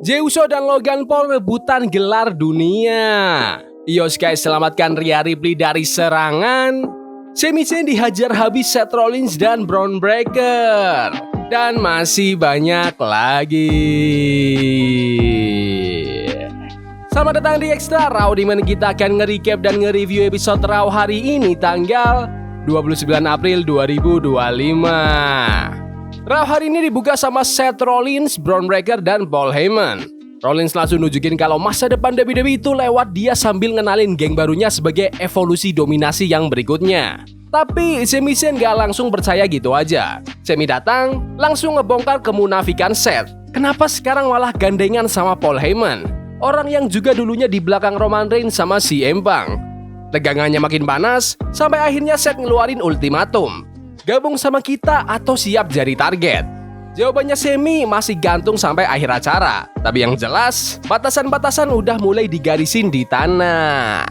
Jey Uso dan Logan Paul rebutan gelar dunia. Io Sky selamatkan Rhea Ripley dari serangan. Sami Zayn dihajar habis Seth Rollins dan Bron Breakker. Dan masih banyak lagi. Selamat datang di Extra Raw, di mana kita akan nge-recap dan nge-review episode Raw hari ini tanggal 29 April 2025. Raw hari ini dibuka sama Seth Rollins, Bron Breakker, dan Paul Heyman. Rollins langsung nunjukin kalau masa depan WWE itu lewat dia sambil ngenalin geng barunya sebagai evolusi dominasi yang berikutnya. Tapi Sami Zayn gak langsung percaya gitu aja. Sami datang, langsung ngebongkar kemunafikan Seth. Kenapa sekarang malah gandengan sama Paul Heyman? Orang yang juga dulunya di belakang Roman Reigns sama CM Punk. Tegangannya makin panas, sampai akhirnya Seth ngeluarin ultimatum. Gabung sama kita atau siap jadi target? Jawabannya Sami masih gantung sampai akhir acara. Tapi yang jelas, batasan-batasan udah mulai digarisin di tanah.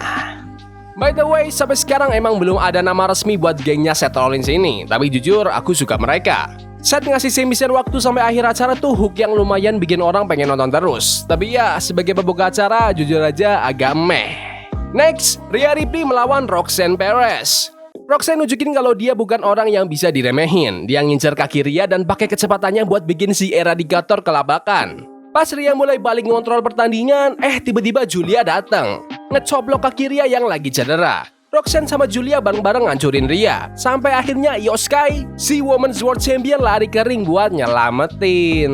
By the way, sampai sekarang emang belum ada nama resmi buat gengnya Seth Rollins ini. Tapi jujur, aku suka mereka. Seth ngasih Sami Zayn waktu sampai akhir acara tuh hook yang lumayan bikin orang pengen nonton terus. Tapi ya, sebagai pembuka acara, jujur aja agak meh. Next, Rhea Ripley melawan Roxanne Perez. Roxanne nunjukin kalau dia bukan orang yang bisa diremehin. Dia ngincer kaki Rhea dan pakai kecepatannya buat bikin si Eradicator kelabakan. Pas Rhea mulai balik ngontrol pertandingan, tiba-tiba Julia datang, ngecoplok kaki Rhea yang lagi cedera. Roxanne sama Julia bareng-bareng ngancurin Rhea. Sampai akhirnya Io Sky, si Women's World Champion, lari ke ring buat nyelamatin.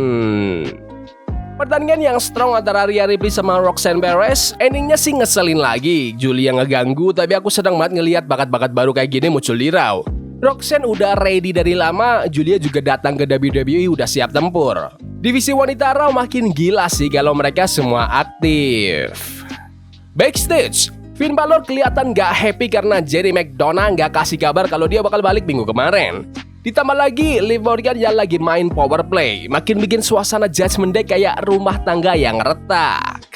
Pertandingan yang strong antara Rhea Ripley sama Roxanne Perez, endingnya sih ngeselin lagi. Julia ngeganggu, tapi aku sedang banget ngelihat bakat-bakat baru kayak gini muncul di Raw. Roxanne udah ready dari lama, Julia juga datang ke WWE udah siap tempur. Divisi wanita Raw makin gila sih kalau mereka semua aktif. Backstage, Finn Balor kelihatan gak happy karena Jerry McDonough gak kasih kabar kalau dia bakal balik minggu kemarin. Ditambah lagi, Liv Morgan yang lagi main power play, makin bikin suasana Judgment Day kayak rumah tangga yang retak.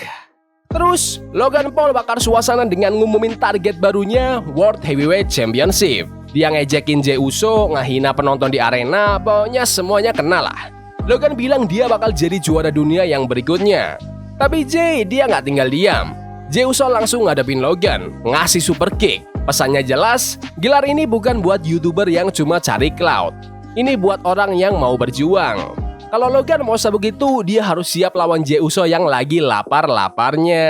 Terus, Logan Paul bakar suasana dengan ngumumin target barunya, World Heavyweight Championship. Dia ngejekin Jey Uso, ngehina penonton di arena, pokoknya semuanya kena lah. Logan bilang dia bakal jadi juara dunia yang berikutnya. Tapi Jey, dia nggak tinggal diam. Jey Uso langsung ngadepin Logan, ngasih super kick. Pesannya jelas, gelar ini bukan buat YouTuber yang cuma cari clout. Ini buat orang yang mau berjuang. Kalau Logan mau sabuk itu, dia harus siap lawan Jey Uso yang lagi lapar-laparnya.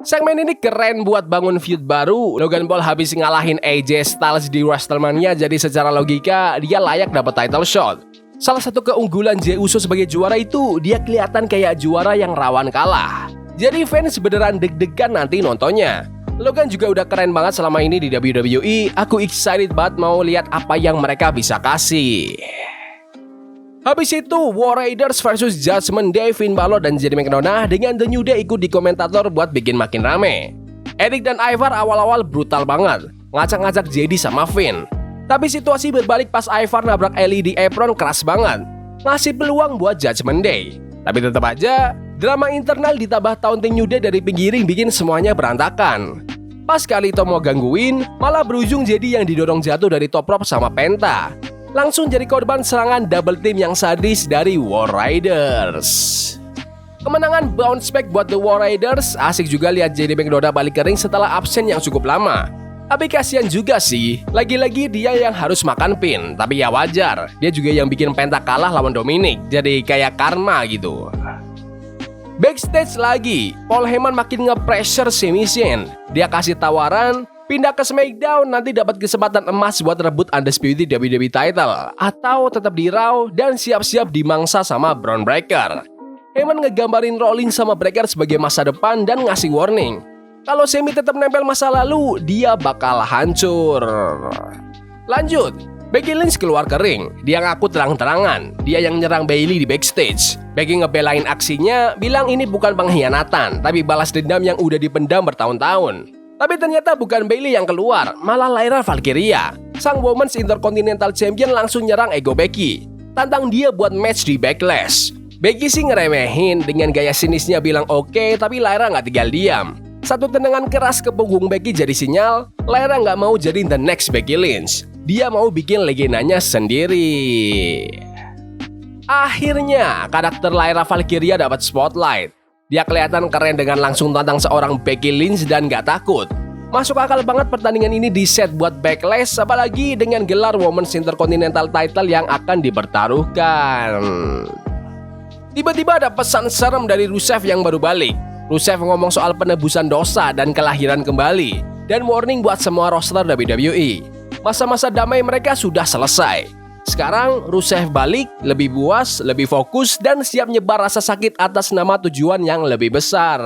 Segmen ini keren buat bangun feud baru. Logan Paul habis ngalahin AJ Styles di WrestleMania, jadi secara logika dia layak dapat title shot. Salah satu keunggulan Jey Uso sebagai juara itu, dia kelihatan kayak juara yang rawan kalah. Jadi fans beneran deg-degan nanti nontonnya. Logan juga udah keren banget selama ini di WWE. Aku excited banget mau lihat apa yang mereka bisa kasih. Habis itu, War Raiders versus Judgment Day, Finn Balor dan Jerry McDonough dengan The New Day ikut di komentator buat bikin makin rame. Eric dan Ivar awal-awal brutal banget, ngacak-ngacak JD sama Finn. Tapi situasi berbalik pas Ivar nabrak Ellie di apron keras banget, ngasih peluang buat Judgment Day. Tapi tetap aja, drama internal ditambah taunting New Day dari pinggiring bikin semuanya berantakan. Pas Carlito mau gangguin, malah berujung jadi yang didorong jatuh dari top rope sama Penta. Langsung jadi korban serangan double team yang sadis dari War Raiders. Kemenangan bounce back buat The War Raiders. Asik juga lihat JD McDonough balik ke ring setelah absen yang cukup lama. Tapi kasihan juga sih, lagi-lagi dia yang harus makan pin. Tapi ya wajar, dia juga yang bikin Penta kalah lawan Dominic. Jadi kayak karma gitu. Backstage lagi, Paul Heyman makin nge-pressure Sami Zayn. Dia kasih tawaran, pindah ke SmackDown nanti dapat kesempatan emas buat rebut undisputed WWE title, atau tetap di Raw dan siap-siap dimangsa sama Bron Breakker. Heyman ngegambarin Rollins sama Breakker sebagai masa depan dan ngasih warning. Kalau Sami tetap nempel masa lalu, dia bakal hancur. Lanjut, Becky Lynch keluar ke ring. Dia ngaku terang-terangan, dia yang nyerang Bayley di backstage. Becky ngebelain aksinya, bilang ini bukan pengkhianatan, tapi balas dendam yang udah dipendam bertahun-tahun. Tapi ternyata bukan Bayley yang keluar, malah Lyra Valkyria. Sang Women's Intercontinental Champion langsung nyerang ego Becky, tantang dia buat match di Backlash. Becky sih ngeremehin dengan gaya sinisnya bilang oke, tapi Lyra nggak tinggal diam. Satu tendangan keras ke punggung Becky jadi sinyal, Lyra nggak mau jadi the next Becky Lynch. Dia mau bikin legendanya sendiri. Akhirnya, karakter Lyra Valkyria dapat spotlight. Dia kelihatan keren dengan langsung tantang seorang Becky Lynch dan gak takut. Masuk akal banget pertandingan ini di set buat Backlash, apalagi dengan gelar Women's Intercontinental Title yang akan dipertaruhkan. Tiba-tiba ada pesan serem dari Rusev yang baru balik. Rusev ngomong soal penebusan dosa dan kelahiran kembali, dan warning buat semua roster WWE. Masa-masa damai mereka sudah selesai. Sekarang Rusev balik, lebih buas, lebih fokus, dan siap nyebar rasa sakit atas nama tujuan yang lebih besar.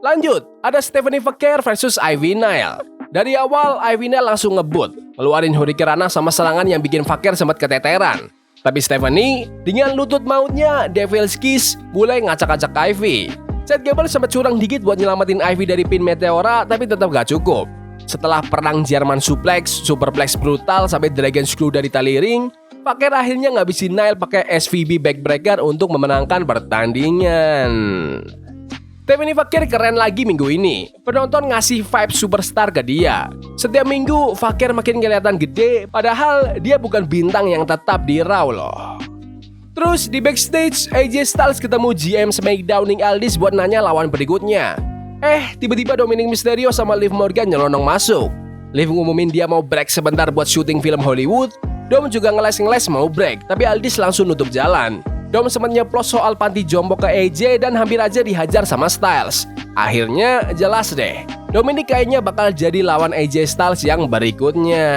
Lanjut, ada Stephanie Fekir versus Ivy Nile. Dari awal, Ivy Nile langsung ngebut, ngeluarin Hurricanrana sama serangan yang bikin Fekir sempat keteteran. Tapi Stephanie, dengan lutut mautnya, Devil's Kiss, mulai ngacak-acak Ivy. Chad Gable sempat curang dikit buat nyelamatin Ivy dari pin Meteora, tapi tetap gak cukup. Setelah perang Jerman Suplex, Superplex brutal sampai Dragon Screw dari tali ring, Fekir akhirnya ngabisin Nile pakai SVB Backbreaker untuk memenangkan pertandingan. Stephanie Fekir keren lagi minggu ini. Penonton ngasih vibe superstar ke dia. Setiap minggu Fekir makin kelihatan gede, padahal dia bukan bintang yang tetap di Raw loh. Terus di backstage, AJ Styles ketemu GM SmackDown Nick Aldis buat nanya lawan berikutnya. Tiba-tiba Dominic Mysterio sama Liv Morgan nyelonong masuk. Liv ngumumin dia mau break sebentar buat syuting film Hollywood. Dom juga ngeles-ngeles mau break, tapi Aldis langsung nutup jalan. Dom sempat nyeplos soal panti jompo ke AJ dan hampir aja dihajar sama Styles. Akhirnya jelas deh, Dominic kayaknya bakal jadi lawan AJ Styles yang berikutnya.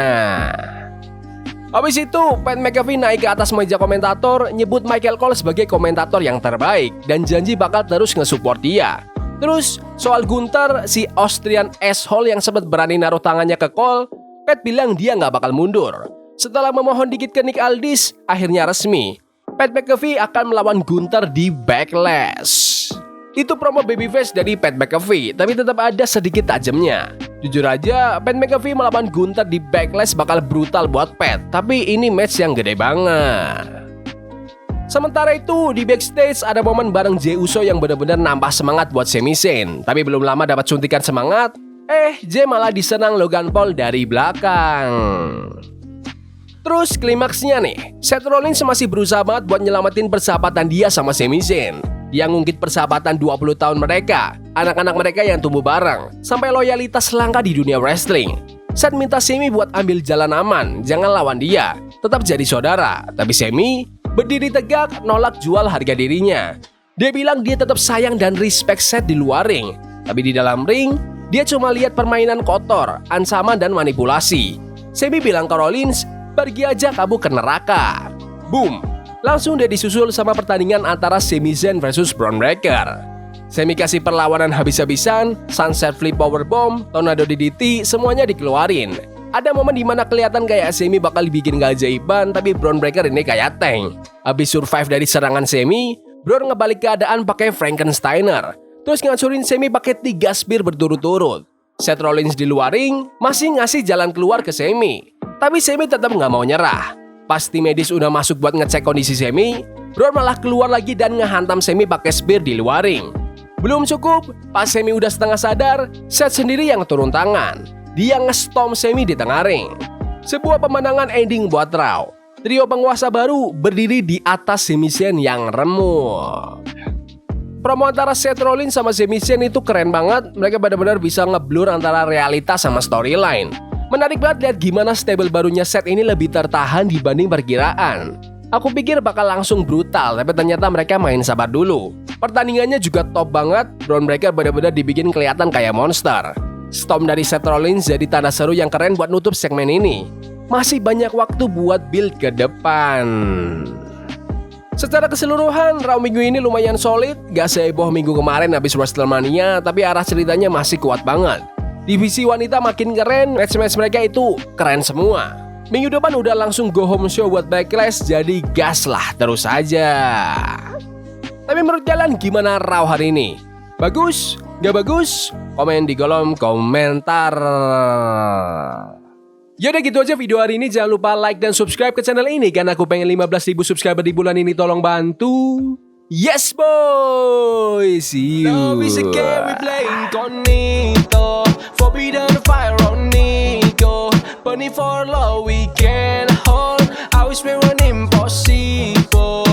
Habis itu, Pat McAfee naik ke atas meja komentator, nyebut Michael Cole sebagai komentator yang terbaik dan janji bakal terus nge-support dia. Terus, soal Gunther, si Austrian asshole yang sempat berani naruh tangannya ke Cole, Pat bilang dia nggak bakal mundur. Setelah memohon dikit ke Nick Aldis, akhirnya resmi. Pat McAfee akan melawan Gunther di Backlash. Itu promo babyface dari Pat McAfee, tapi tetap ada sedikit tajamnya. Jujur aja, Pat McAfee melawan Gunther di Backlash bakal brutal buat Pat, tapi ini match yang gede banget. Sementara itu, di backstage ada momen bareng Jey Uso yang benar-benar nambah semangat buat Sami Zayn. Tapi belum lama dapat suntikan semangat, Jey malah diserang Logan Paul dari belakang. Terus klimaksnya nih, Seth Rollins masih berusaha banget buat nyelamatin persahabatan dia sama Sami Zayn. Dia ngungkit persahabatan 20 tahun mereka, anak-anak mereka yang tumbuh bareng, sampai loyalitas langka di dunia wrestling. Seth minta Sami buat ambil jalan aman, jangan lawan dia, tetap jadi saudara. Tapi Sami berdiri tegak, nolak jual harga dirinya. Dia bilang dia tetap sayang dan respect Seth di luar ring, tapi di dalam ring, dia cuma lihat permainan kotor, ancaman dan manipulasi. Sami bilang ke Rollins, pergi aja kamu ke neraka. Boom, langsung dia disusul sama pertandingan antara Sami Zayn versus Bron Breakker. Sami kasih perlawanan habis-habisan, Sunset Flip Powerbomb, Tornado DDT, semuanya dikeluarin. Ada momen dimana kelihatan kayak Sami bakal bikin keajaiban, tapi Bron Breakker ini kayak tank. Habis survive dari serangan Sami, Bron ngebalik keadaan pakai Frankensteiner. Terus ngancurin Sami pakai 3 spear berturut-turut. Seth Rollins di luar ring masih ngasih jalan keluar ke Sami, tapi Sami tetap nggak mau nyerah. Pas tim medis udah masuk buat ngecek kondisi Sami, Bron malah keluar lagi dan ngehantam Sami pakai spear di luar ring. Belum cukup, pas Sami udah setengah sadar, Seth sendiri yang turun tangan. Dia nge-stomp Sami di tengah ring. Sebuah pemandangan ending buat Raw. Trio penguasa baru berdiri di atas Sami Zayn yang remuk. Promo antara Seth Rollins sama Sami Zayn itu keren banget. Mereka benar-benar bisa ngeblur antara realitas sama storyline. Menarik banget lihat gimana stable barunya Seth ini lebih tertahan dibanding perkiraan. Aku pikir bakal langsung brutal, tapi ternyata mereka main sabar dulu. Pertandingannya juga top banget. Bron Breakker benar-benar dibikin kelihatan kayak monster. Stomp dari Seth Rollins jadi tanda seru yang keren buat nutup segmen ini. Masih banyak waktu buat build ke depan. Secara keseluruhan, Raw minggu ini lumayan solid. Gak seheboh minggu kemarin habis WrestleMania, tapi arah ceritanya masih kuat banget. Divisi wanita makin keren, match-match mereka itu keren semua. Minggu depan udah langsung go home show buat Backlash, jadi gas lah terus aja. Tapi menurut kalian gimana Raw hari ini? Bagus? Gak bagus? Komen di kolom komentar. Yaudah gitu aja video hari ini. Jangan lupa like dan subscribe ke channel ini, karena aku pengen 15.000 subscriber di bulan ini. Tolong bantu. Yes boy. See you. Now is a game we play incognito. Forbidden fire on Nico. Bunny for love we can hold. wish we were impossible.